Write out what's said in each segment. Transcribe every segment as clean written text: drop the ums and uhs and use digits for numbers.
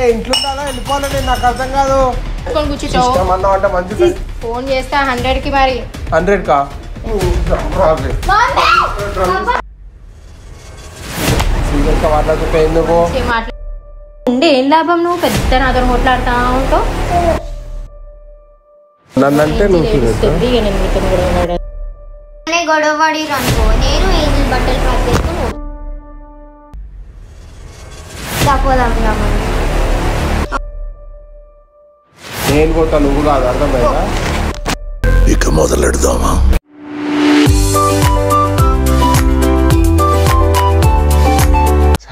ఇంట్లో వెళ్ళిపోవాలి నాకు అర్థం కాదు. ఫోన్ చేస్తా 100కి మరి 100 కా మాట్లాడుతుంటే ఎందుకు ఉండే ఏం లాభం? నువ్వు పెద్ద నాతో మాట్లాడుతా ఉంటావు. నన్నంటే నువ్వు గొడవ పడి అనుకో నేను ఏది బట్టలు పట్టేస్తూ నేను కొట్టా నువ్వు కాదు అర్థమైందా? ఇక మొదలెడదామా?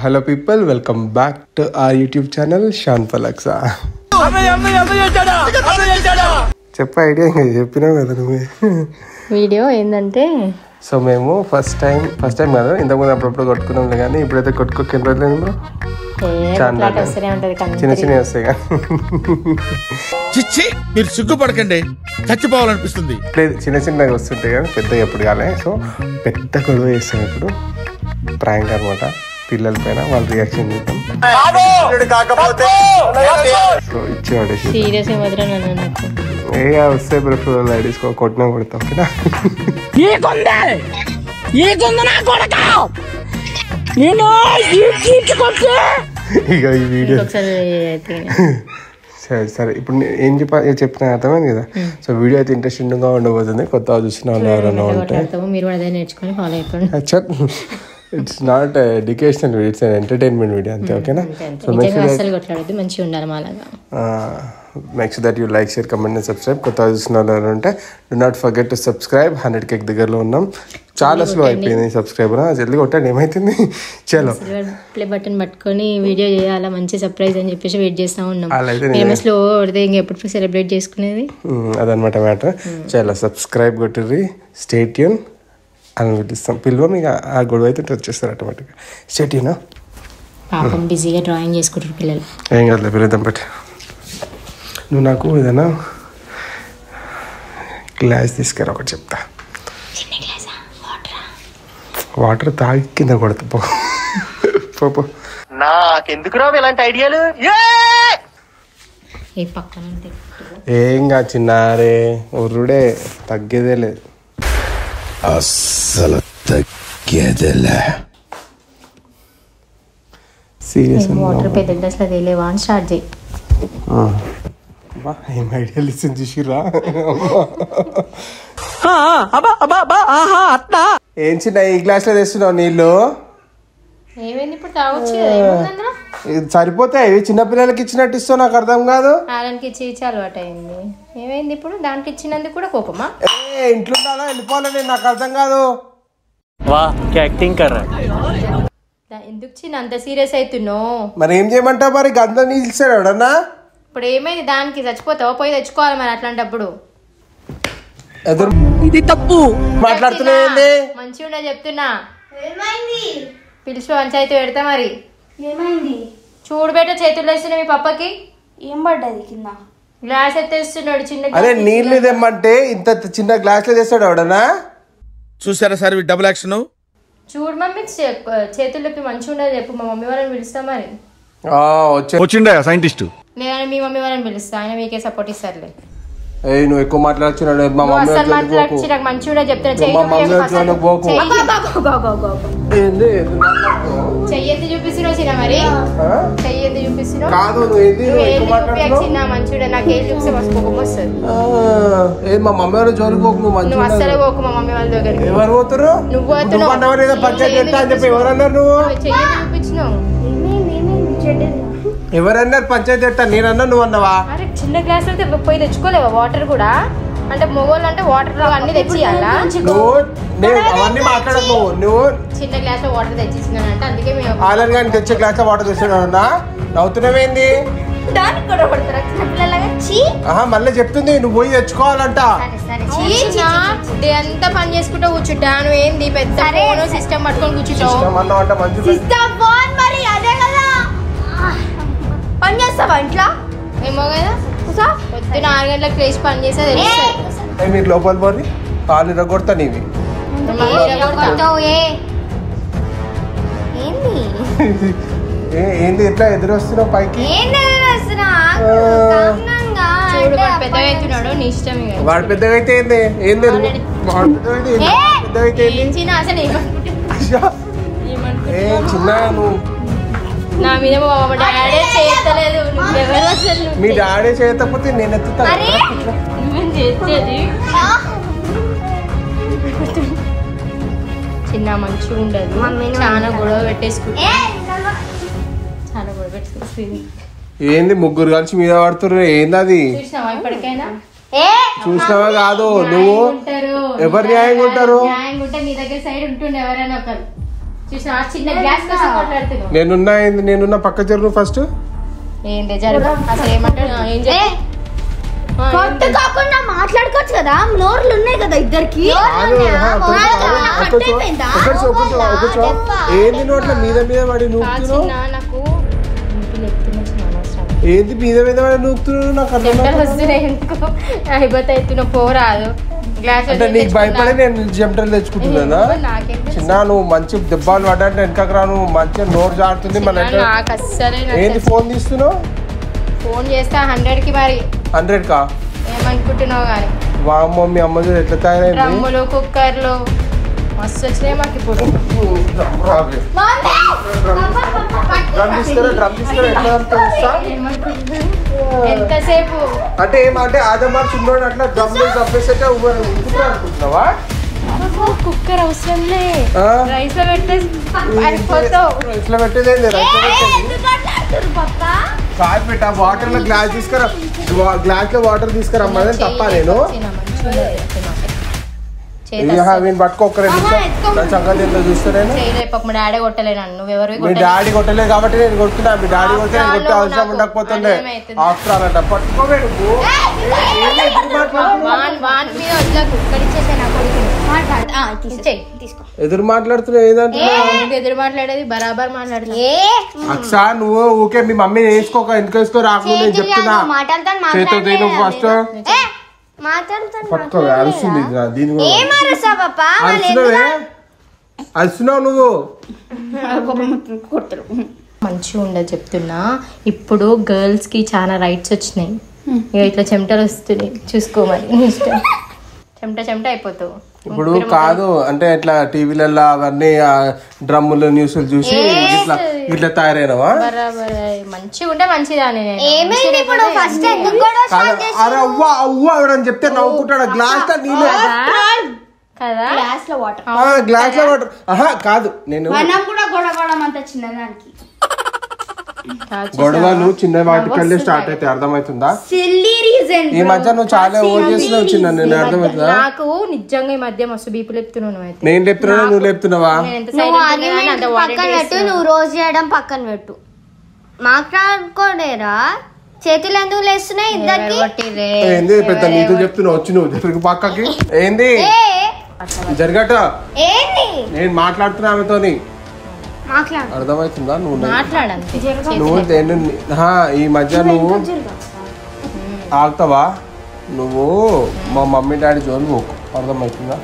Hello people, welcome back to our YouTube channel షాన్ పలక్సా. చెప్ప ఐడియా చెప్పినావు కదా నువ్వే. వీడియో ఏంటంటే సో మేము ఫస్ట్ టైం కదా, ఇంతకుముందు అప్పుడప్పుడు కొట్టుకున్నాం కానీ ఇప్పుడైతే కొట్టుకోకేం రోజులేదు. చిన్న చిన్న వస్తాయి కానీ మీరు సిగ్గుపడకండి, చచ్చిపోవాలనిపిస్తుంది. లేదు చిన్న చిన్నగా వస్తుంటాయి కానీ పెద్దగా ఎప్పుడు కాలే. సో పెద్ద గొడవ చేస్తాం ఇప్పుడు, ప్రాంక్ అనమాట. పిల్లల పైన వాళ్ళ రియాక్షన్ చూద్దాం. సో ఇచ్చేవాడే వస్తే ప్రిఫర్ లేడీస్ కొట్టినా కొడతాం ఓకేనా. ఇక ఈ వీడియో సరే ఇప్పుడు ఏం చెప్పినా అర్థమైంది కదా. సో వీడియో అయితే ఇంట్రెస్టింగ్ గా ఉండబోతుంది. కొత్తగా చూసిన వాళ్ళు ఎవరైనా ఉంటే it's not educational video, it's entertainment video అంతే ఓకేనా. So make sure that you like, share, comment and subscribe. కొత్తగా చూసిన వాళ్ళు ఉంటే do not forget to subscribe. 100K దగ్గరలో ఉన్నాం. చాలా స్లో అయిపోయింది సబ్స్క్రైబర్, జల్దీ కొట్టాడు. ఏమైతుంది చలో ప్లే బటన్ పట్టుకొని వీడియో చేయాలా మంచి సర్ప్రైజ్ అని చెప్పేసి వెయిట్ చేస్తా ఉన్నాం. స్లో పడితే ఇంకెప్పుడు సెలబ్రేట్ చేసుకునేది అదనమాట మ్యాటర్. చాలా సబ్స్క్రైబ్ కొట్టిర్రి, స్టే ట్యూన్ అని పిలుస్తాం. పిలువ మీకు ఆ గొడవ అయితే వచ్చేస్తారు ఆటోమేటిక్గా. Stay tune. పాపం బిజీగా డ్రాయింగ్ చేసుకుంటారు పిల్లలు. ఏం కాదులే పిలుద్దాం పెట్టి. నువ్వు నాకు ఏదైనా గ్లాస్ తీసుకురా ఒకటి చెప్తా. వాటర్ తాగి కింద కొడతా పో. నాకెందుకురా ఇలాంటి ఐడియాలు? ఏం కాదు చిన్నారే, ఉర్రుడే తగ్గేదే లేదు, అస్సలు తగ్గేదేలే. సీరియస్ వాటర్ పెద్ద గ్లాస్లో తేలేవా అని స్టార్ట్ చేయి. ఏం ఐడియాలు ఇస్తుంది చూసిరా. ఏం చిన్న ఈ గ్లాస్ లో తెస్తున్నావు నీళ్ళు? ఏమైంది ఇప్పుడు? తాగొచ్చు సరిపోతాయి. ఇవి చిన్నపిల్లలకి ఇచ్చినట్టు ఇస్తావు, నాకు అర్థం కాదు. ఆలకి ఇచ్చి అలవాటు అయింది. ఏమైంది ఇప్పుడు? దానికి ఇచ్చినందుకు కూడా కోపమా? ఇంట్లో వెళ్ళిపోవాలని నాకు అర్థం కాదు. ఎందుకు చిన్న అంత సీరియస్ అవుతున్నావు? మరి ఏం చేయమంటావు? మరి గంధ నీళ్ళు ఇస్తాడు ఎవడన్నా? ఇప్పుడు ఏమైంది? దానికి చచ్చిపోతావా? పోయి తెచ్చుకోవాలి మరి. అట్లాంటప్పుడు ఇది తప్పు మాట్లాడుతున్నా. మంచిగా ఉండే చెప్తున్నా. పిలిచి పంచాయతీ పెడతా మరి. ఏమైంది? చూడు బేట, చేతుల్లో ఇస్తున్నా మీ పప్పకి. ఏం పడ్డది కింద? గ్లాస్ ఎత్తేస్తున్నాడు చిన్న. అదే నీళ్ళు తెమ్మంటే ఇంత చిన్న గ్లాస్ లో తెస్తాడు ఎవడన్నా? చూసారా సార్ డబుల్ యాక్షన్. చూడు మమ్మీ, చేతుల్లోకి మంచిగా ఉండదు చెప్పు. మా మమ్మీ వాళ్ళని పిలుస్తా మరి. వచ్చిండ సైంటిస్ట్. నేను మీ మమ్మీ వాళ్ళని పిలుస్తా, ఆయన మీకే సపోర్ట్ ఇస్తారులే. నువ్వు ఎక్కువ మాట్లాడుతున్నాడు. చెయ్యెత్తి చూపిస్తున్నావు చిన్న మరి. చెయ్యెత్తి చూపిస్తున్నావు చిన్న మంచిగా. నాకు ఏం చూపిస్తే మస్తు కోపం వస్తుంది. మా మమ్మీ వాళ్ళ జోలికి పోకు. నువ్వు అస్సలు పోకు మా మమ్మీ వాళ్ళ దగ్గర. ఎవరు పోతారు? నువ్వు ఎవరన్నారు? నువ్వు చెయ్యెత్తి చూపించినావు. ఎవరన్నారు పంచాయతీ ఎట్టా? నేనన్నా నువ్వు అన్నావా? అరే చిన్న గ్లాస్ అయితే పోయి తెచ్చుకోలేవా వాటర్ కూడా? అంటే మొగోళ్ళు అంటే వాటర్ లో అన్ని తెచ్చియాలా? అవన్నీ మాట్లాడకు. నువ్వు చిన్న గ్లాస్ లో వాటర్ తెచ్చిచ్చినానంటే అందుకే ఆలన్ గాని తెచ్చే గ్లాస్ లో వాటర్ తెచ్చాడన్నా. నవ్వుతున్నావేంది? దానికి కూడా పడతారా చిన్నపిల్లలాగా? మళ్ళీ చెప్తుంది నువ్వు పోయి తెచ్చుకోవాలంట. ఎంత పని చేసుకుంటా కూర్చుంటా నువ్వు. ఏంది పెద్ద సిస్టమ్ పట్టుకొని కూర్చుంటావు? పని చేస్తావా ఇంట్లో? ఏమో కదా, పొద్దున 6 గంటలకు లేచి పని చేసేది. మీరు లోపల పోయి కాలు ఇరగొడతా నీవి. ఏంది ఎట్లా ఎదురొస్తున్నావు పైకి? చూడు వాడు పెద్దగా అవుతున్నాడు నీ ఇష్టం ఇక వాడు పెద్దగా అయితే ఏంది ఏం లేదు వాడు పెద్దగా అయితే ఏం చిన్న అసలు ఏమనుకుంటున్నావు ఏ చిన్న నువ్వు నా మీద మా డాడీ చేయలేదు నువ్వెవరు అసలు మీ డాడీ చేయకపోతే నేను ఎత్తుతా నువ్వేం చేసేది చిన్న మంచిగా ఉండదు చాలా గొడవ పెట్టేసుకుంటా చాలా గొడవ పెట్టేసుకుంటుంది ఏంది ముగ్గురు కలిసి మీద పడుతుర్రు ఏంది అది చూసినావా ఇప్పటికైనా చూసినావా కాదు నువ్వు ఎవరు న్యాయంగా ఉంటారు న్యాయంగా ఉంటే నీ దగ్గర సైడ్ ఉంటుండే ఎవరైనా ఒకరు చూసినావా చిన్న గ్లాస్ కోసం మాట్లాడుతున్నావు నేనున్నా పక్క జరుగు ఫస్ట్ ఏంటి జరుగు అసలు ఏమంటాడు ఏం చెప్పి కొట్టు కాకుండా మాట్లాడుకోవచ్చు కదా నోర్లు ఉన్నాయి కదా ఇద్దరికి ఏంది నోట్ల మీద మీద పడి నూపుతున్నావు నాకు ఏంది మీద మీద పడి నూపుతున్నావు నాకు అర్థం వస్తున్నాయి ఎందుకు అయిపోతే ఎత్తున పోరాదు గ్లాస్ అంటే నీకు భయపడి నేను చెమటలు తెచ్చుకుంటున్నా చిన్న నువ్వు మంచి దెబ్బలు పడ్డంటే వెనకకు రా నువ్వు మంచిగా నోరు జారుతుంది మన నాకు అస్సలే ఏంది ఫోన్ తీస్తున్నావు ఫోన్ చేస్తా 100కి మరి 100 కా ఏమనుకుంటున్నావు కానీ వామ్మో మీ అమ్మ చూడు ఎట్లా తయారైంది డ్రమ్ములు కుక్కర్లు మస్తు వచ్చినాయి మాకు ఇప్పుడు ఎంతసేపు అంటే ఏమంటే ఆదమార్ చిన్నోడు అట్లా డ్రమ్ చంపేసేటే అనుకుంటున్నావా కుక్కర్ అవసరంలే రైస్ లో పెట్టేసి పడిపోతావు ఇట్లా పెట్టేది కాదు పెట్ట వాటర్ లో గ్లాస్ తీసుకురా గ్లాస్ లో వాటర్ తీసుకురమ్మని తప్ప నేను పట్టుకోకరే సంగతి ఎంత చూస్తాను మా డాడీ కొట్టలే నన్ను నువ్వెవరు మీ డాడీ కొట్టలేదు కాబట్టి నేను కొట్టుకున్నా మీ డాడీ కొట్టే నేను కొట్టే అవసరం ఉండకపోతుండే ఆఫ్టర్ అన్నట్ట పట్టుకోవే నువ్వు ఎదురు మాట్లాడుతున్నావు ఏదంటే ఎదురు మాట్లాడేది బరాబర్ మాట్లాడుతున్నా అక్సా నువ్వు ఊకే మీ మమ్మీ వేసుకోక ఎందుకు వేసుకో రాకుండా నేను చెప్తున్నా చేతో నువ్వు ఫస్ట్ పట్టుకో అరుస్తుంది దీని అరుస్తున్నావు నువ్వు మంచిగా ఉండదు చెప్తున్నా ఇప్పుడు గర్ల్స్ కి చాలా రైట్స్ వచ్చినాయి ఇట్లా చెమటలు వస్తున్నాయి చూసుకో మరి చెమట అయిపోతావు ఇప్పుడు కాదు అంటే ఇట్లా టీవీలలో అవన్నీ డ్రమ్ములు న్యూస్లు చూసి ఇట్లా ఇట్లా తయారైనవా మంచిగా ఉంటే మంచిదాని అరే అవ్వ అవ్వ అని చెప్తే నవ్వుకుంటాడు గ్లాస్ లో నీళ్ళు కదా గ్లాస్ లో వాటర్ గ్లాస్ లో వాటర్ ఆహా కాదు నేను కూడా గొడవడం అంత చిన్నదానికి గొడవలు చిన్న వాటికల్లే స్టార్ట్ అయితే అర్థమవుతుందా సిల్లీ రీజన్ ఈ మధ్య నువ్వు చాలా ఓవర్ చేస్తున్నావు చిన్న నేను అర్థమవుతుందా నాకు నిజంగా ఈ మధ్య మస్తు బీపు లేపుతున్నావు అయితే నేను లేపుతున్నా నువ్వు లేపుతున్నావా పక్కన పెట్టు నువ్వు రోజు చేయడం పక్కన పెట్టు మాట్లాడుకోలేరా చేతులు ఎందుకు లేస్తున్నాయి ఇద్దరికి ఏంది పెద్ద నీతో చెప్తున్నావు వచ్చి నువ్వు దగ్గరికి పక్కకి ఏంది జరగట నేను మాట్లాడుతున్నా ఆమెతోని అర్థమవుతుందా నువ్వు ఈ మధ్య నువ్వు ఆగుతావా నువ్వు మా మమ్మీ డాడీ జోలు పోకు అర్థమవుతుందా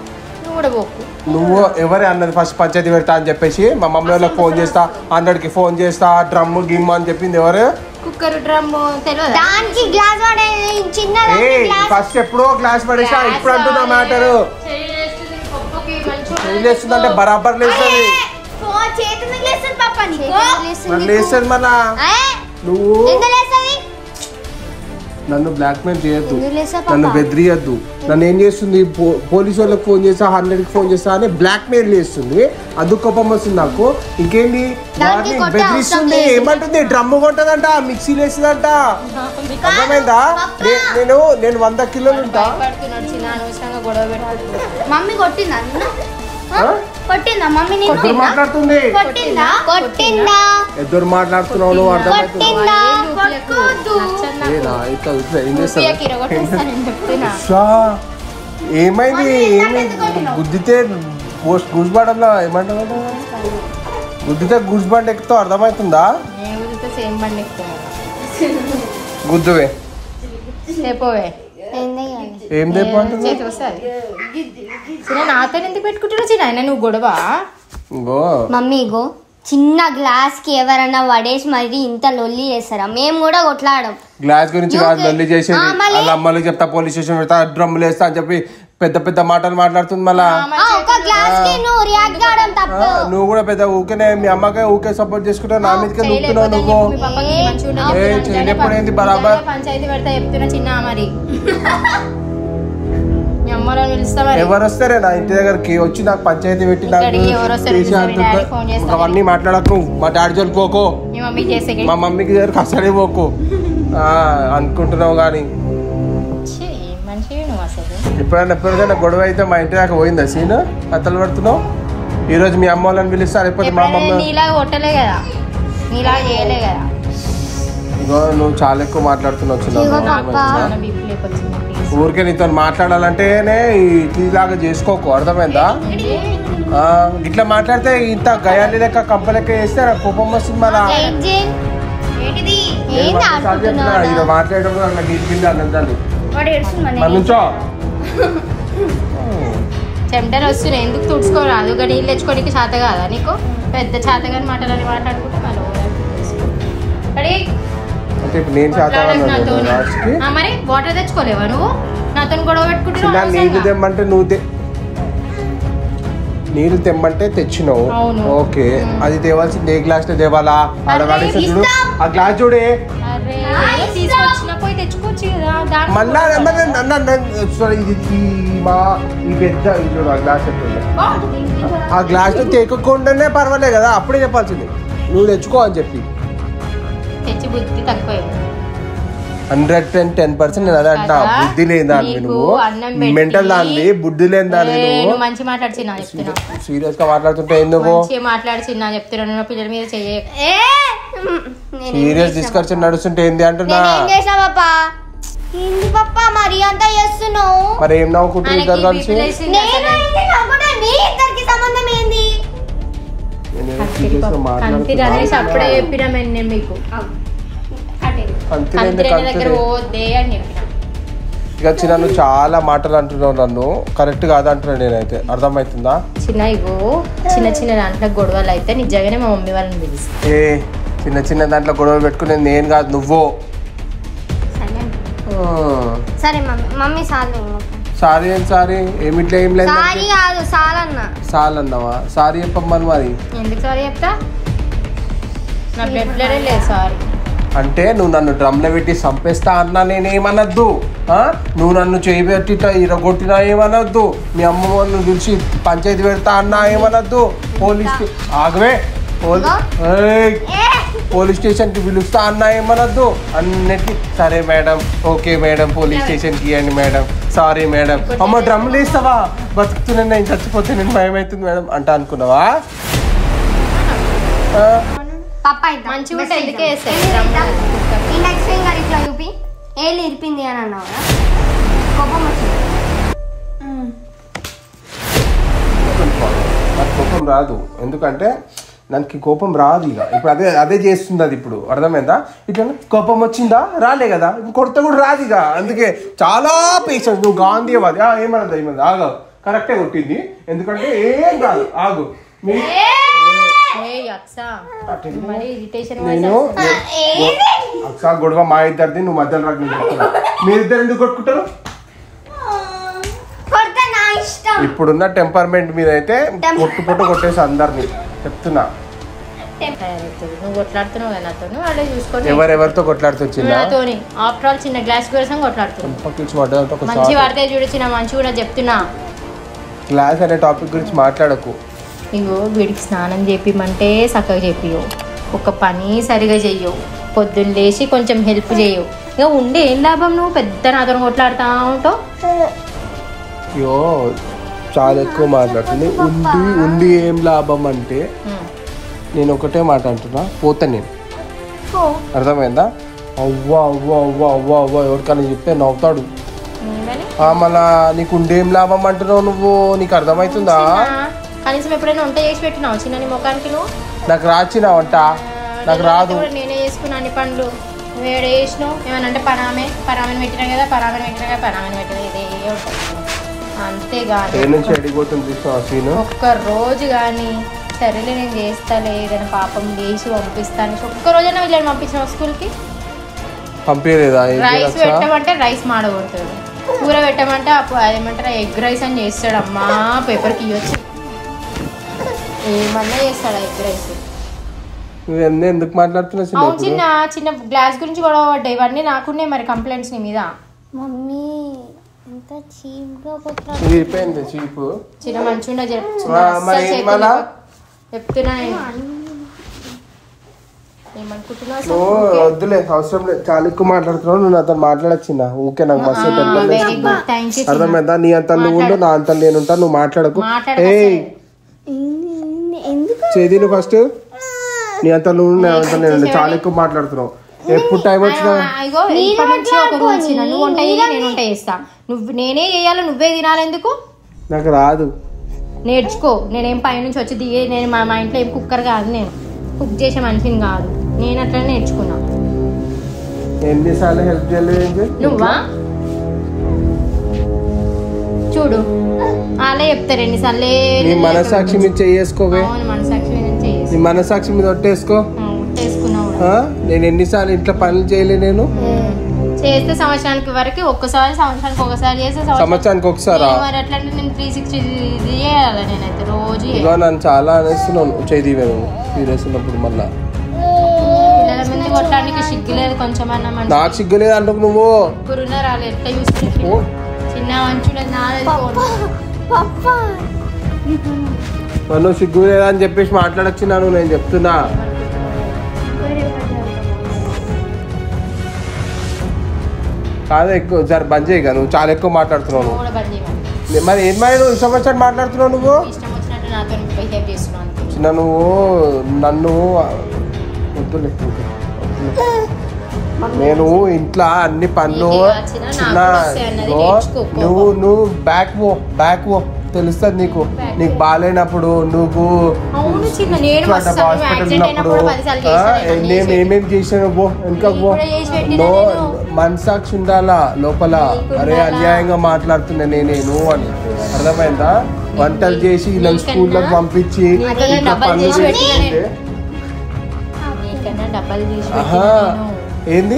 నువ్వు ఎవరే అన్నది ఫస్ట్ పంచాయతీ పెడతా అని చెప్పేసి మా మమ్మీ వాళ్ళకి ఫోన్ చేస్తా 100కి ఫోన్ చేస్తా డ్రమ్ గిమ్ అని చెప్పింది ఎవరు కుక్కర్ డ్రమ్ దానికి గ్లాస్ ఫస్ట్ ఎప్పుడో గ్లాస్ పడేసా ఇప్పుడు అంటున్నా మ్యాటర్ లేస్తుందంటే బరాబర్ లేస్తుంది లేస్తుంది మళ్ళా నువ్వు నన్ను బ్లాక్ మెయిల్ చేయొద్దు నన్ను బెదిరియద్దు నన్ను ఏం చేస్తుంది పోలీసు వాళ్ళకి ఫోన్ చేస్తా 100కి ఫోన్ చేస్తా అని బ్లాక్ మెయిల్ చేస్తుంది అందుకు కోపం వస్తుంది నాకు ఇంకేంటి బెదిరిస్తుంది ఏమంటుంది డ్రమ్ము కొట్టదంట మిక్సీ వేస్తుందంట అర్థమైందా నేను 100 కిలోలు ఉంటా మమ్మీ కొట్టిందా కొట్టిందా మమ్మీ ఎదురు మాట్లాడుతుంది ఎదురు మాట్లాడుతున్నావు నువ్వు అర్థమవుతుందా ఏమైంది గుద్దితే గుజ్బాడంలో ఏమంటారు గుద్దితే గుజ్బండ్ ఎక్కుతావు అర్థమవుతుందా గుద్దువే ఏం నాతో ఎందుకు పెట్టుకుంటున్నావు చిన్న నువ్వు గొడవ మమ్మీ గో చిన్న గ్లాస్ కి ఎవరన్నా పడేసి మరి ఇంత లొల్లి చేస్తారా? మేము కూడా కొట్లాడం. గ్లాస్ గురించి కాదు లొల్లి చేసేది. వాళ్ళ అమ్మలకి చెప్తా, పోలీస్ స్టేషన్ పెడతా, డ్రమ్ములు వేస్తా అని చెప్పి పెద్ద పెద్ద మాటలు మాట్లాడుతుంది. మళ్ళా ఒక గ్లాస్ కి నువ్వు రియాక్ట్ కావడం తప్పు. నువ్వు కూడా పెద్ద ఊకేనే మీ అమ్మకే ఊకే సపోర్ట్ చేసుకుంటావు, నా మీదకే నూపుతున్నావు నువ్వు. చేయలేప్పుడు ఏంటి బరాబర్ పంచాయతీ పెడతా చెప్తున్నా చిన్న మరి ఎవరు వస్తారే నా ఇంటి దగ్గరికి వచ్చి నాకు పంచాయతీ పెట్టి అవన్నీ మాట్లాడకు. మా డాడీ జోలికి పోకో, మా మమ్మీకి దగ్గరికి అసలే పోకు అనుకుంటున్నావు. కానీ ఎప్పుడైనా గొడవ అయితే మా ఇంటి దాకా పోయిందా సీన్? కథలు పడుతున్నావు. ఈ రోజు మీ అమ్మ వాళ్ళని పిలుస్తారు, లేకపోతే మా మమ్మీ. ఇగో నువ్వు చాలా ఎక్కువ మాట్లాడుతున్నావు. ఊరికే నీతో మాట్లాడాలంటేనే ఇట్లాగా చేసుకోకు, అర్థమైందా? ఇట్లా మాట్లాడితే ఇంత గయాలి లెక్క కంపలెక్క చేస్తే నాకు కోపం వస్తుంది. మళ్ళా మాట్లాడేటప్పుడు నాకు గిల్లి అన్నదాన్ని నుంచో చెమటలు వస్తున్నాయి. ఎందుకు తుడుచుకోరాదు? నీళ్ళు తెచ్చుకోనికి చేత కాదా నీకు? పెద్ద చేత కానీ మాటలని మాట్లాడుకుంటే మరి వాటర్ తెచ్చుకోలేవా నువ్వు? నాతో గొడవ పెట్టుకుంటున్నా. నీళ్ళు తెమ్మంటే తెచ్చినావు, ఓకే. అది తేవాల్సింది ఏ గ్లాస్ లో తేవాలా? చూడు ఆ గ్లాస్ చూడే. మళ్ళా ఈ పెద్ద గ్లాస్ ఆ గ్లాస్ లో తేకుండానే పర్వాలేదు కదా, అప్పుడే చెప్పాల్సింది నువ్వు తెచ్చుకో అని చెప్పి. 110% నేను అదే అంటా. బుద్ధి లేని దాన్ని నువ్వు, మెంటల్ దాన్ని, బుద్ధి లేని దాన్ని నువ్వు. మంచి మాట్లాడుతున్నా చెప్తున్నా, సీరియస్ గా మాట్లాడుతుంటే ఎందుకు మాట్లాడుతున్నా చెప్తున్నా. పిల్లల మీద సీరియస్ డిస్కషన్ నడుస్తుంటే ఏంది అంటున్నా. మరి అంతా చేస్తున్నావు, మరి ఏం నవ్వుకుంటారు ఇద్దరు కలిసి? అప్పుడే చెప్పినా నేను మీకు ఇక చిన్న నువ్వు చాలా మాటలు అంటున్నావు, నన్ను కరెక్ట్ కాదు అంటున్నా నేనైతే. అర్థమవుతుందా? చిన్న ఇగో చిన్న చిన్న దాంట్లో గొడవలు అయితే నిజంగానే మా మమ్మీ వాళ్ళని పిలుస్తా. చిన్న చిన్న దాంట్లో గొడవలు పెట్టుకునేది నేను కాదు, నువ్వు. సరే మమ్మీ సారీ ఏం సారీ ఏమిట్లా ఏం లేదు. సాల్ అన్నావా? సారీ చెప్పమ్మని. మరి ఎందుకు సారీ చెప్తా? నా బ్లడ్ లేదు సారీ అంటే నువ్వు నన్ను డ్రమ్లో పెట్టి చంపేస్తా అన్నా నేనేమనద్దు, నువ్వు నన్ను చేయబెట్టి ఇరగొట్టినా ఏమనద్దు, మీ అమ్మ వాళ్ళు పిలిచి పంచాయతీ పెడతా అన్నా ఏమనద్దు, ఆగవే పోలీస్ స్టేషన్కి పిలుస్తా అన్నా ఏమనద్దు, అన్నిటికీ సరే మేడం, ఓకే మేడం, పోలీస్ స్టేషన్కి ఇవ్వండి మేడం, సారీ మేడం. అమ్మ డ్రమ్లు వేస్తావా? బతుకుతున్నా నేను చచ్చిపోతే నేను భయం అవుతుంది మేడం అంట అనుకున్నావా? ఇరిపింది అని అన్నావు. కోపం రాదు, ఎందుకంటే నాకు కోపం రాదు. ఇక ఇప్పుడు అదే చేస్తుంది అది. ఇప్పుడు అర్థమైందా? ఇట్లా కోపం వచ్చిందా? రాలే కదా, కొడత కూడా రాదు ఇక. అందుకే చాలా పేషెన్స్. నువ్వు గాంధీవాది ఏమన్నది ఆగు, కరెక్టే కొట్టింది, ఎందుకంటే ఏం కాదు, ఆగు. నేను అక్సా గొడవ మా ఇద్దరిది, నువ్వు మధ్యలో రాకు. మీరిద్దరు ఎందుకు కొట్టుకుంటారు? ఇప్పుడున్న టెంపర్మెంట్ మీద అయితే పొట్టు కొట్టేసి అందరినీ చెప్తున్నా. ఎవరెవరితో కొట్లాడుతున్నా? ఆఫ్టర్ ఆల్ చిన్న గ్లాస్ కోసం కొట్లాడుతున్నా. మంచి వాడితే చూడొచ్చిన మంచి కూడా చెప్తున్నా. గ్లాస్ అనే టాపిక్ గురించి మాట్లాడకు. ఇగో వీడికి స్నానం చేపిమంటే చక్కగా చెప్పియవు, ఒక పని సరిగా చెయ్యవు, పొద్దున్న లేచి కొంచెం హెల్ప్ చేయవు. ఇక ఉండే ఏం లాభం? నువ్వు పెద్ద నాతో కొట్లాడుతూ ఉంటావు. అయ్యో చాలా ఎక్కువ మాట్లాడుతుంది. ఉండి ఏం లాభం అంటే నేను ఒకటే మాట అంటున్నా, పోతా నేను. అర్థమైందా? అవ్వా అవ్వా అవ్వా అవ్వా అవ్వా ఎవరికైనా చెప్తే నవ్వుతాడు. మళ్ళా నీకు ఉండేం లాభం అంటున్నావు నువ్వు, నీకు అర్థమవుతుందా? కనీసం ఎప్పుడైనా వంట చేసి పెట్టినావు చిన్న నీ ముఖానికి? నువ్వు నాకు రాచిన వంట నాకు రాదు. నేనే చేసుకున్నా అన్ని పనులు, నువ్వేడ చేసినావు? ఏమన్నా అంటే పరామెని పెట్టినా కదా, పరామెని పెట్టినా ఇదే ఉంటుంది. అంతేగాని ఒక్క రోజు కానీ సరేలే నేను చేస్తాలే ఏదైనా పాపం చేసి పంపిస్తాను. ఒక్కరోజైనా వీళ్ళని పంపించిన స్కూల్కి. పంపించలేదా? రైస్ పెట్టమంటే రైస్ మాడగొడతాడు, కూర పెట్టమంటే అదేమంటారా ఎగ్ రైస్ అని చేస్తాడు. అమ్మా పేపర్కి ఇవ్వచ్చు, ఏమన్నా చేస్తాడు ఎగ్ రైస్. నువ్వు ఎందుకు మాట్లాడుతున్నావు? అవును చిన్న చిన్న గ్లాస్ గురించి గొడవ పడ్డాయి, ఇవన్నీ నాకున్నాయి మరి కంప్లైంట్స్ నీ మీద. మమ్మీ ఎంత చీప్గా చీపోయింది చీపు. చిన్న మంచిగా చెప్తున్నా ఏమనుకుంటున్నావు? నువ్వు వద్దులే, అవసరం లేదు, చాలా ఎక్కువ మాట్లాడుతున్నావు. నువ్వు నాతో మాట్లాడచ్చిన ఊకే నాకు మస్తు అర్థమైందా? నీ అంత నువ్వు ఉండు, నా అంత నేనుంటా, నువ్వు మాట్లాడకు. చేది నువ్వు ఫస్ట్, నీ అంత నువ్వు నా అంత నేను, చాలా ఎక్కువ మాట్లాడుతున్నావు. ఎప్పుడు టైం వచ్చినా నువ్వు వంట నేను వంట చేస్తా, నేనే చేయాలి, నువ్వే తినాలి. ఎందుకు? నాకు రాదు. నేర్చుకో. నేనేం పైనుంచి వచ్చి దిగే, నేను మా ఇంట్లో ఏం కుక్కర్ కాదు, నేను కుక్ చేసే మనిషిని కాదు, నేను అట్లా నేర్చుకున్నా. ఎన్నిసార్లు హెల్ప్ చేయలేదు నువ్వా? చూడు అలా చెప్తారు ఎన్నిసార్లు. నీ మనసాక్షి మీద చేసుకోవే, మనసాక్షి మీద నీ మనసాక్షి మీద ఒట్టేసుకో. నేను ఎన్నిసార్లు ఇంట్లో పనులు చేయలే? నేను చేస్తే సంవత్సరానికి వరకు ఒక్కసారి, సంవత్సరానికి ఒకసారి చేస్తే సంవత్సరానికి ఒకసారి అట్లా నేను 360 చేయాలి. నేనైతే రోజు ఇగో నన్ను చాలా అనేస్తున్నాను చేయి మేము సీరియస్ ఉన్నప్పుడు. మళ్ళా పిల్లల ముందు కొట్టడానికి సిగ్గులేదు కొంచెం అన్న? నాకు సిగ్గులేదు అంటూ నువ్వు ముగ్గురున్న రాలేదు, ఎట్లా చూసుకుంటూ చిన్న మంచుడు నన్ను సిగ్గు లేదా అని చెప్పేసి మాట్లాడొచ్చినాను. నేను చెప్తున్నా కాదు, ఎక్కువ సరే బంద్ చేయగా, నువ్వు చాలా ఎక్కువ మాట్లాడుతున్నావు. మరి ఏం నువ్వు ఇష్టం వచ్చినట్టు మాట్లాడుతున్నావు. నువ్వు చిన్న నువ్వు నన్ను వద్దులే. నేను ఇంట్లో అన్ని పనులు చిన్న నువ్వు బ్యాక్ తెలుస్తుంది నీకు. నీకు బాగాలేనప్పుడు నువ్వు హాస్పిటల్ ఉన్నప్పుడు నేను ఏమేమి చేసాను పో, ఇంకా పో. మనసాక్షి ఉండాలా లోపల. అరే అన్యాయంగా మాట్లాడుతున్నా నేనేను అని అర్థమైందా? వంటలు చేసి ఇలా స్కూల్లోకి పంపించి ఏంది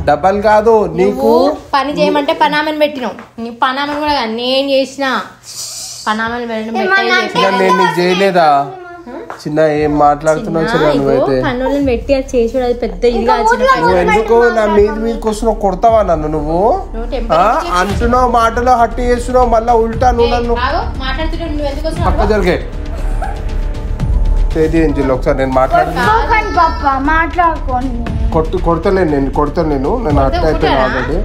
డబ్బలు కాదు నీకు పని చేయమంటే పనామని పెట్టినావు. నీ పనామని కూడా నేను చేసిన పనామని నేను నీకు చేయలేదా? చిన్న ఏం మాట్లాడుతున్నావు చిన్న? నువ్వైతే పనులను పెట్టి అది చేసి అది పెద్ద ఇదిగా నువ్వు ఎందుకు నా మీదకి వస్తున్నావు? కొడతావా నన్ను? నువ్వు అంటున్నావు మాటలో హట్టి చేస్తున్నావు, మళ్ళా ఉల్టా నువ్వు నన్ను పక్క జరిగే చేతి ఒకసారి నేను కొడతలేను. నేను కొడతాను, నేను అట్ట అయిపోయాను ఆల్రెడీ.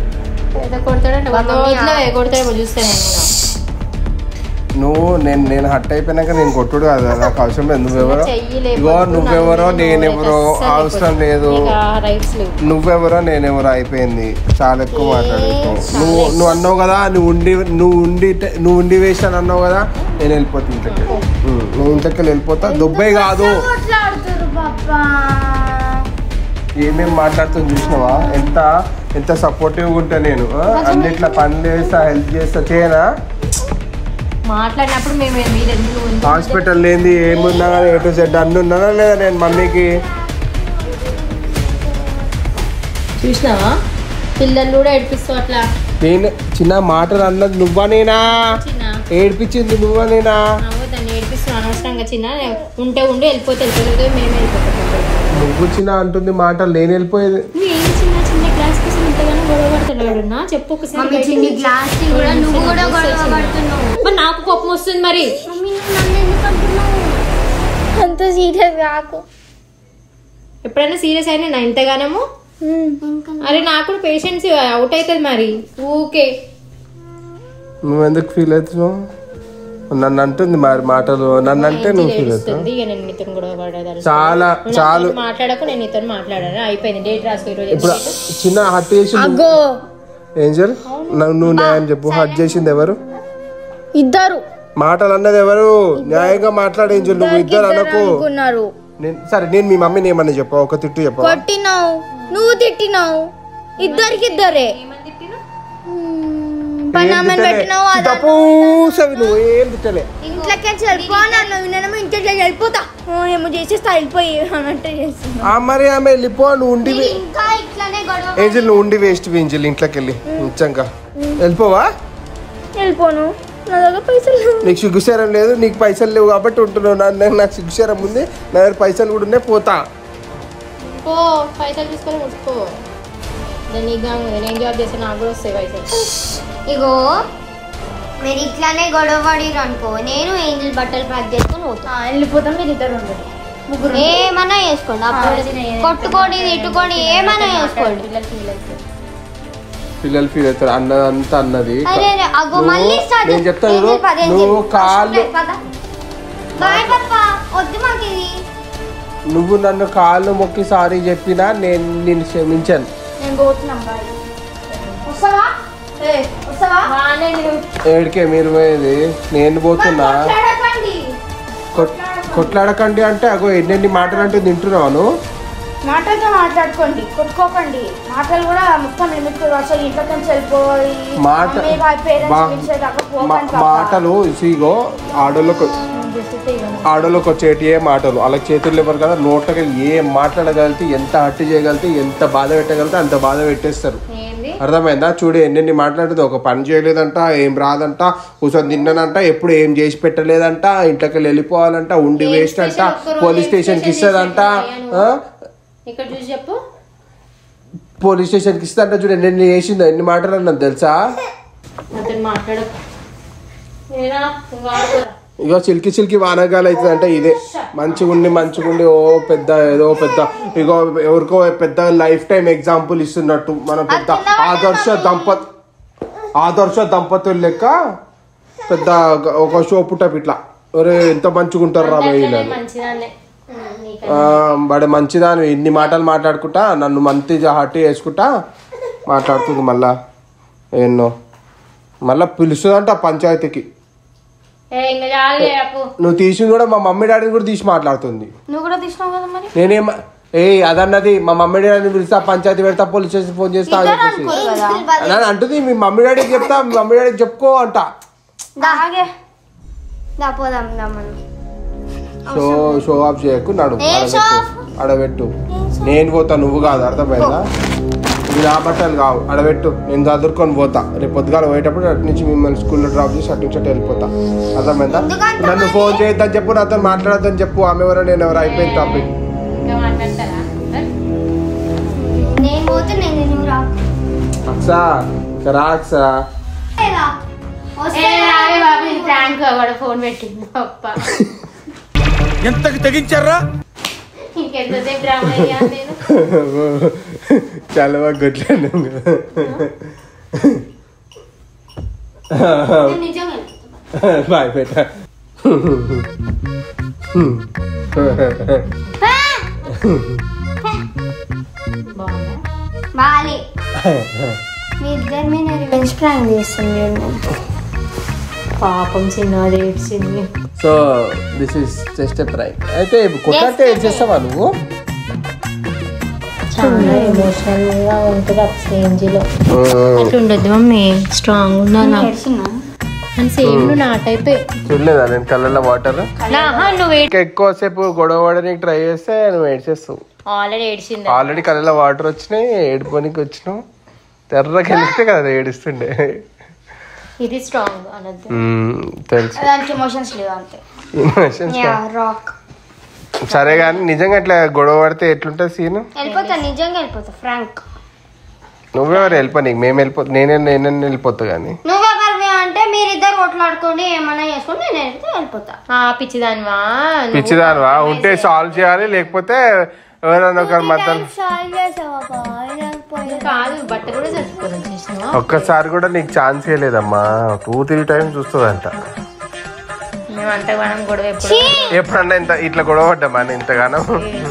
నేను హట్ అయిపోయినాక నేను కొట్టుడు కాదు, నాకు అవసరం లేదు. నువ్వెవరో నేనెవరో అవసరం లేదు. నువ్వెవరో నేనెవరో అయిపోయింది. చాలా ఎక్కువ మాట్లాడుతావు. నువ్వు అన్నావు కదా, నువ్వు ఉండి వేసాను అన్నావు కదా, నేను వెళ్ళిపోతా ఇంట్లోకి. నువ్వు ఇంట్లోకి వెళ్ళిపోతా. దుబ్బే కాదు, ఏమేమి మాట్లాడుతుంది చూసినావా? ఎంత సపోర్టివ్గా ఉంటా నేను. అన్నిట్లా పనులు చేస్తా, హెల్ప్ చేస్తా, చేయనా? మాట్లాడినప్పుడు మేము హాస్పిటల్ లేని ఏమున్నా కానీ A to Z అన్ని ఉన్నానా లేదా? నేను మమ్మీకి చూసినావా పిల్లలు కూడా ఏడిపిస్తావు అట్లా. నేను చిన్న మాటలు అన్నది నువ్వా నేనా? ఏడిపించింది నువ్వా నేనా? దాన్ని ఏడిపిస్తున్నావు అనవసరంగా. చిన్న ఉంటే ఉండి వెళ్ళిపోతే మేము వెళ్ళిపోతాం. నువ్వు చిన్న అంటుంది మాటలు, నేను వెళ్ళిపోయేది. చిన్న చిన్న గ్లాస్ కోసం ఇంతగానో గొడవ పడతాడు నా? చెప్పు ఒకసారి. మరి నాకు కోపం వస్తుంది. మరి అంత సీరియస్ కాకు. ఎప్పుడైనా సీరియస్ అయినా నా ఇంతగానము? అరే నాకు పేషెన్స్ అవుట్ అవుతుంది మరి ఊకే. నువ్వెందుకు ఫీల్ అవుతున్నావు? నన్ను అంటుంది మరి మాటలు, నన్ను అంటే నువ్వు ఫీల్ అవుతావు. చాలా చాలు మాట్లాడకు. నేను నీతో మాట్లాడాను, అయిపోయింది. డేట్ రాసుకో. ఇప్పుడు చిన్న హట్ చేసి ఏంజల్ నువ్వు న్యాయం చెప్పు. హట్ చేసింది ఎవరు? ఇద్దరు. మాటలు అన్నది ఎవరు? న్యాయంగా మాట్లాడే ఏంజల్. నువ్వు ఇద్దరు అనకు. సరే నేను మీ మమ్మీని ఏమన్నా చెప్పా? ఒక తిట్టు చెప్పా? కొట్టినావు, నువ్వు తిట్టినావు. ఇద్దరికిద్దరే. పనామని పెట్టినావు తప్పూసవి నువ్వు ఏం తిట్టలే. ఇంట్లోకి వెళ్ళిపోను వినడము ఇంట్లోకి వెళ్ళిపోతా ఏమో చేసేస్తా వెళ్ళిపోయి అన్నట్టు చేస్తున్నా. మరి ఆమె వెళ్ళిపో, నువ్వు ఉండి ఇంకా ఇట్లానే గొడవ. ఏంజల్ నువ్వు ఉండి వేస్ట్ ఏంజల్ ఇంట్లోకి వెళ్ళి నిజంగా వెళ్ళిపోవా? వెళ్ళిపోను, నా దగ్గర పైసలు లేవు. నీకు సిగ్గుసారం లేదు, నీకు పైసలు లేవు కాబట్టి ఉంటున్నావు. నాకు సిగ్గుసారం ఉంది, నా దగ్గర పైసలు కూడా ఉన్నాయి, పోతా. పో పైసలు తీసుకొని ముట్టుకో. నేను జాబ్ చేస్తే నాకు కూడా వస్తాయి పైసలు. ఇగో మీరు ఇట్లానే గొడవ పడిరు అనుకో, నేను ఏంజిల్ బట్టలు ప్యాక్ చేసుకొని పోతా. వెళ్ళిపోతాం, మీరు ఇద్దరు ఉండదు. ముగ్గురు ఏమన్నా చేసుకోండి, అప్పుడు కొట్టుకోండి తిట్టుకోండి ఏమన్నా చేసుకోండి. పిల్లలు ఫీల్ అవుతారు అన్నదంతా అన్నది. నేను చెప్తాను నువ్వు కాళ్ళు నువ్వు నన్ను కాళ్ళు మొక్కి సారీ చెప్పినా నేను నిన్ను క్షమించాను. ఏడికే మీరు పోయేది? నేను పోతున్నా. కొట్లాడకండి అంటే అగో ఎన్నెన్ని మాటలు అంటే తింటున్నాను. మాటలతో మాట్లాడుకోండి, కొట్టుకోకండి. మాటలు కూడా మొత్తం అసలు ఇంట్లో నుంచి వెళ్ళిపోయి మాటలు ఇగో ఆడోళ్ళకి వచ్చేటి ఏ మాటలు అలా చేతులు ఇవ్వరు కదా. నోట్లకి ఏం మాట్లాడగలిగితే, ఎంత హట్టి చేయగలిగితే, ఎంత బాధ పెట్టగలిగితే అంత బాధ పెట్టేస్తారు. అర్థమైందా? చూడు ఎన్నెన్ని మాట్లాడుతుంది. ఒక పని చేయలేదంట, ఏం రాదంట, కూర్చొని తిన్నానంట, ఎప్పుడు ఏం చేసి పెట్టలేదంట, ఇంట్లోకి వెళ్ళిపోవాలంట, ఉండి వేస్ట్ అంట, పోలీస్ స్టేషన్కి ఇస్తుందంట. చెప్పు పోలీస్ స్టేషన్కి ఇస్తుందంట. చూడు ఎన్ని చేసిందో, ఎన్ని మాటలు అన్నది తెలుసా? ఇగో చిలికి చిలికి వానగాలు అవుతుంది అంటే ఇదే. మంచిగుండి ఓ పెద్ద ఏదో పెద్ద ఇగో ఎవరికో పెద్ద లైఫ్ టైం ఎగ్జాంపుల్ ఇస్తున్నట్టు మనం పెద్ద ఆదర్శ దంపతులు లెక్క పెద్ద ఒక షో పుట్టప్ ఇట్లా ఒరే ఎంత మంచిగుంటారు రా బడే మంచిదాని. ఇన్ని మాటలు మాట్లాడుకుంటా నన్ను మంచిగా హట్టి వేసుకుంటా మాట్లాడుతుంది. మళ్ళా ఎన్నో మళ్ళా పిలుస్తుందంట పంచాయతీకి. నువ్వు తీసింది కూడా మా మమ్మీ డాడీని కూడా తీసి మాట్లాడుతుంది. నేనేం అదన్నది మా మమ్మీ డాడీని పిలుస్తా, పంచాయతీ పెడతా, పోలీస్ స్టేషన్ ఫోన్ చేస్తా అంటుంది. మీ మమ్మీ డాడీకి చెప్తా, మీ మమ్మీ డాడీకి చెప్పుకో అంట. షో ఆఫ్ చేయకు, నడు అడబెట్టు. నేను పోతా, నువ్వు కాదు. అర్థమైందా? ఇది నా బట్టలు కావు, అడబెట్టు. నేను చదువుకొని పోతా. రేపు పొద్దుగాల పోయేటప్పుడు అటు నుంచి మిమ్మల్ని స్కూల్లో డ్రాప్ చేసి అటు నుంచి అటు వెళ్ళిపోతా. అర్థమైందా? నన్ను ఫోన్ చేయొద్దని చెప్పు, నాతో మాట్లాడొద్దని చెప్పు. ఆమె ఎవరో నేను ఎవరు అయిపోయింది టాపిక్. అక్సా రాక్సా ఫోన్ పెట్టింది ఎంతకి తెగించారా? చాలా బాగా కొట్లాను. బాయ్ బేటా. పాపం చిన్నది ఏడ్చింది. So this is just a prank. అయితే కొట్లాడితే ఏం చేస్తావా నువ్వు? చాలా ఎమోషనల్ గా ఉంటుంది ఆ స్టేజ్ లో. అట్లా ఉండదు మమ్మీ, స్ట్రాంగ్ ఉన్నాను. సేమ్ నువ్వు నా టైప్. చూడలేదా నేను కళ్ళల్లో వాటర్? నువ్వు ఎక్కువసేపు గొడవ పడడానికి ట్రై చేస్తే నువ్వు ఏడ్చేస్తావు. ఆల్రెడీ ఏడ్చింది. ఆల్రెడీ కళ్ళల్లో వాటర్ వచ్చినాయి, ఏడుపోనికి వచ్చినావు. తెర్రకి వెళ్తే కదా ఏడుస్తుండే. ఇది స్ట్రాంగ్ అనొద్దు, తెలుసు. ఎమోషన్స్ లేవు అంతే. సరే కానీ నిజంగా అట్లా గొడవ పడితే ఎట్లుంటుంది సీన్? వెళ్ళిపోతా, నిజంగా వెళ్ళిపోతా. ఫ్రాంక్ నువ్వెవరు వెళ్ళిపో, నీకు మేము వెళ్ళిపోతా. నేనే వెళ్ళిపోతా. కానీ నువ్వెవరు అంటే మీరిద్దరు కొట్లాడుకోండి, ఏమన్నా చేసుకోండి, నేను వెళ్ళిపోతా. పిచ్చిదానివా ఉంటే సాల్వ్ చేయాలి, లేకపోతే ఎవరైనా ఒకరి మధ్యలో. ఒక్కసారి కూడా నీకు ఛాన్స్ ఇవ్వలేదమ్మా. 2-3 times చూస్తుందంట. ఎప్పుడన్నా ఇంత ఇట్లా గొడవ పడ్డామా ఇంతగానో?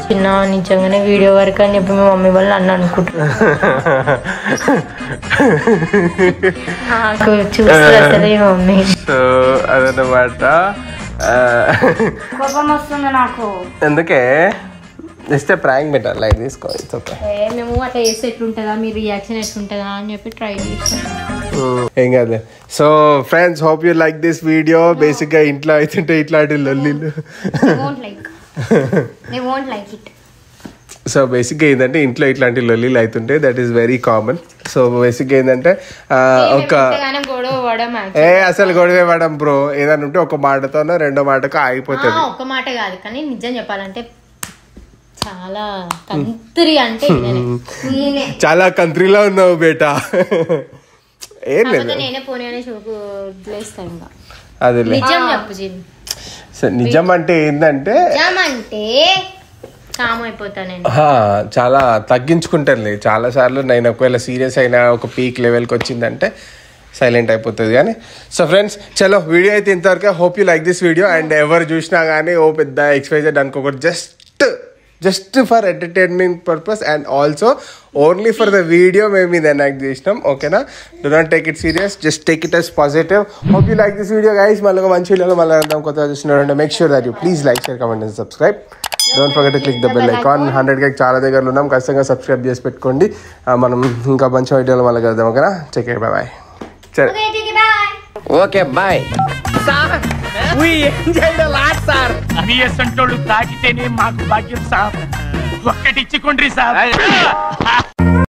చిన్న నిజంగానే వీడియో వరకు అని చెప్పి మా మమ్మీ వాళ్ళు అన్న అనుకుంటున్నా. సో అదన్నమాట. కోపం వస్తుంది నాకు. ఎందుకే జస్ట్ ప్రాంక్ బెటర్ లైక్ తీసుకో. మేము అట్లా చేస్తే ఎట్లుంటుందా, మీ రియాక్షన్ ఎట్లుంటుందా అని చెప్పి ట్రై చేస్తాం. ఏం కాదు. So friends, hope you like this video. Basic గా ఇంట్లో అవుతుంటే ఇట్లాంటి లొల్లీలు. సో బేసిక్గా ఏంటంటే ఇంట్లో ఇట్లాంటి లొల్లీలు అవుతుంటే that is very common. So బేసిక్గా ఏంటంటే అసలు గొడవ పడం బ్రో. ఏదైనా ఉంటే ఒక మాటతోనో రెండో మాటకో ఆగిపోతుంది. ఒక మాట కాదు కానీ నిజం చెప్పాలంటే చాలా కంత్రి అంటే చాలా కంట్రీలో ఉన్నావు బేటా. ఏం లేదు, నేనే పోనీ అని చూపులేస్తాను. అదే నిజం చెప్పు. నిజం అంటే ఏంటంటే చాలా తగ్గించుకుంటాను. చాలా సార్లు నేను ఒకవేళ సీరియస్ అయినా ఒక పీక్ లెవెల్కి వచ్చిందంటే సైలెంట్ అయిపోతుంది. కానీ సో ఫ్రెండ్స్, చలో వీడియో అయితే ఇంతవరకు. Hope you like this video. And ఎవరు చూసినా కానీ ఓ పెద్ద ఎక్స్‌వైజెడ్ అనుకోకూడదు. Just for entertainment purpose and also only for the video మేము ఇది ఎనాక్ట్ చేసినాం. ఓకేనా? Do not take it serious, just take it as positive. Hope you like this video guys. మళ్ళీ మంచి వీడియోలో మళ్ళీ కొత్తగా చూస్తున్నారంటే make sure that you please like, share, comment and subscribe. Don't forget to click the bell icon. 100K చాలా దగ్గరలో ఉన్నాం. ఖచ్చితంగా సబ్స్క్రైబ్ చేసి పెట్టుకోండి. మనం ఇంకా మంచి వీడియోలో మళ్ళీ కలుద్దాం. ఓకేనా? Take care, bye. Okay bye. Sir we enjoyed a lot sir. అని ఎసంటోళ్ళు తాకితేనే మాకు భాగ్యం సార్. ఒక్కటిచ్చుకోండి సార్.